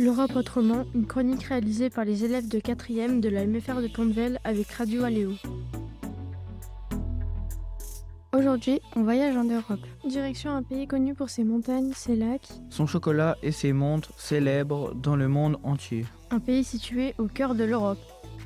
L'Europe autrement, une chronique réalisée par les élèves de 4e de la MFR de Pont-de-Vel avec Radio Aléo. Aujourd'hui, on voyage en Europe. Direction un pays connu pour ses montagnes, ses lacs. Son chocolat et ses montres célèbres dans le monde entier. Un pays situé au cœur de l'Europe.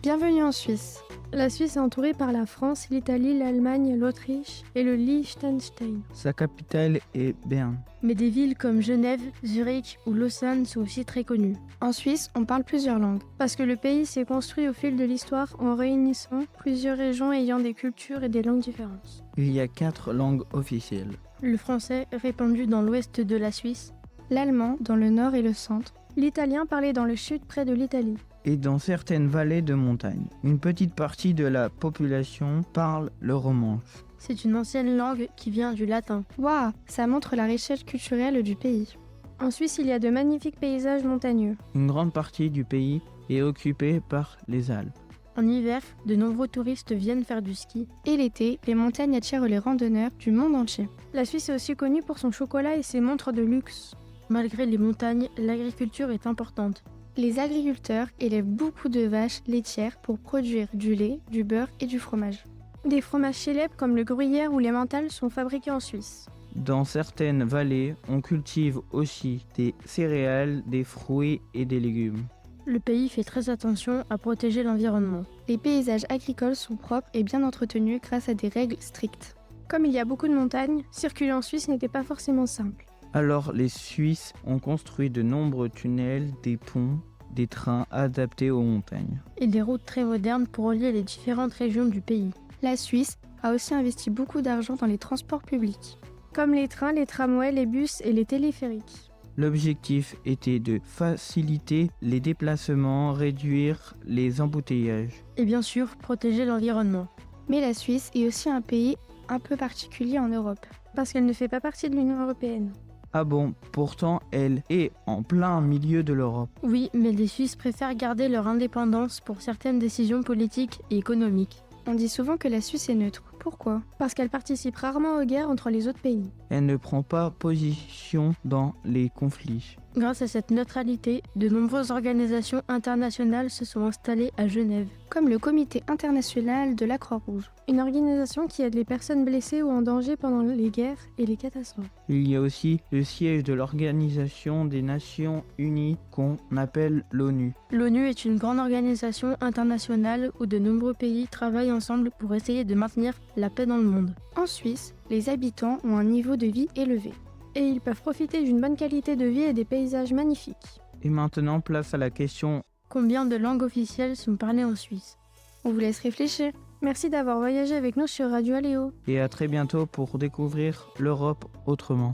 Bienvenue en Suisse. La Suisse est entourée par la France, l'Italie, l'Allemagne, l'Autriche et le Liechtenstein. Sa capitale est Berne. Mais des villes comme Genève, Zurich ou Lausanne sont aussi très connues. En Suisse, on parle plusieurs langues. Parce que le pays s'est construit au fil de l'histoire en réunissant plusieurs régions ayant des cultures et des langues différentes. Il y a 4 langues officielles. Le français, répandu dans l'ouest de la Suisse. L'allemand, dans le nord et le centre. L'italien, parlé dans le sud près de l'Italie. Et dans certaines vallées de montagne. Une petite partie de la population parle le romanche. C'est une ancienne langue qui vient du latin. Waouh, ça montre la richesse culturelle du pays. En Suisse, il y a de magnifiques paysages montagneux. Une grande partie du pays est occupée par les Alpes. En hiver, de nombreux touristes viennent faire du ski. Et l'été, les montagnes attirent les randonneurs du monde entier. La Suisse est aussi connue pour son chocolat et ses montres de luxe. Malgré les montagnes, l'agriculture est importante. Les agriculteurs élèvent beaucoup de vaches laitières pour produire du lait, du beurre et du fromage. Des fromages célèbres comme le gruyère ou l'emmental sont fabriqués en Suisse. Dans certaines vallées, on cultive aussi des céréales, des fruits et des légumes. Le pays fait très attention à protéger l'environnement. Les paysages agricoles sont propres et bien entretenus grâce à des règles strictes. Comme il y a beaucoup de montagnes, circuler en Suisse n'était pas forcément simple. Alors les Suisses ont construit de nombreux tunnels, des ponts, des trains adaptés aux montagnes. Et des routes très modernes pour relier les différentes régions du pays. La Suisse a aussi investi beaucoup d'argent dans les transports publics. Comme les trains, les tramways, les bus et les téléphériques. L'objectif était de faciliter les déplacements, réduire les embouteillages. Et bien sûr, protéger l'environnement. Mais la Suisse est aussi un pays un peu particulier en Europe. Parce qu'elle ne fait pas partie de l'Union européenne. Ah bon, pourtant elle est en plein milieu de l'Europe. Oui, mais les Suisses préfèrent garder leur indépendance pour certaines décisions politiques et économiques. On dit souvent que la Suisse est neutre. Pourquoi ? Parce qu'elle participe rarement aux guerres entre les autres pays. Elle ne prend pas position dans les conflits. Grâce à cette neutralité, de nombreuses organisations internationales se sont installées à Genève. Comme le Comité international de la Croix-Rouge. Une organisation qui aide les personnes blessées ou en danger pendant les guerres et les catastrophes. Il y a aussi le siège de l'Organisation des Nations Unies qu'on appelle l'ONU. L'ONU est une grande organisation internationale où de nombreux pays travaillent ensemble pour essayer de maintenir la paix dans le monde. En Suisse, les habitants ont un niveau de vie élevé. Et ils peuvent profiter d'une bonne qualité de vie et des paysages magnifiques. Et maintenant, place à la question: combien de langues officielles sont parlées en Suisse ? On vous laisse réfléchir. Merci d'avoir voyagé avec nous sur Radio Aléo. Et à très bientôt pour découvrir l'Europe autrement.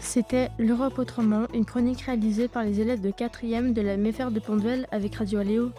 C'était L'Europe autrement, une chronique réalisée par les élèves de 4e de la MFR de Pont-de-Vel avec Radio Aléo.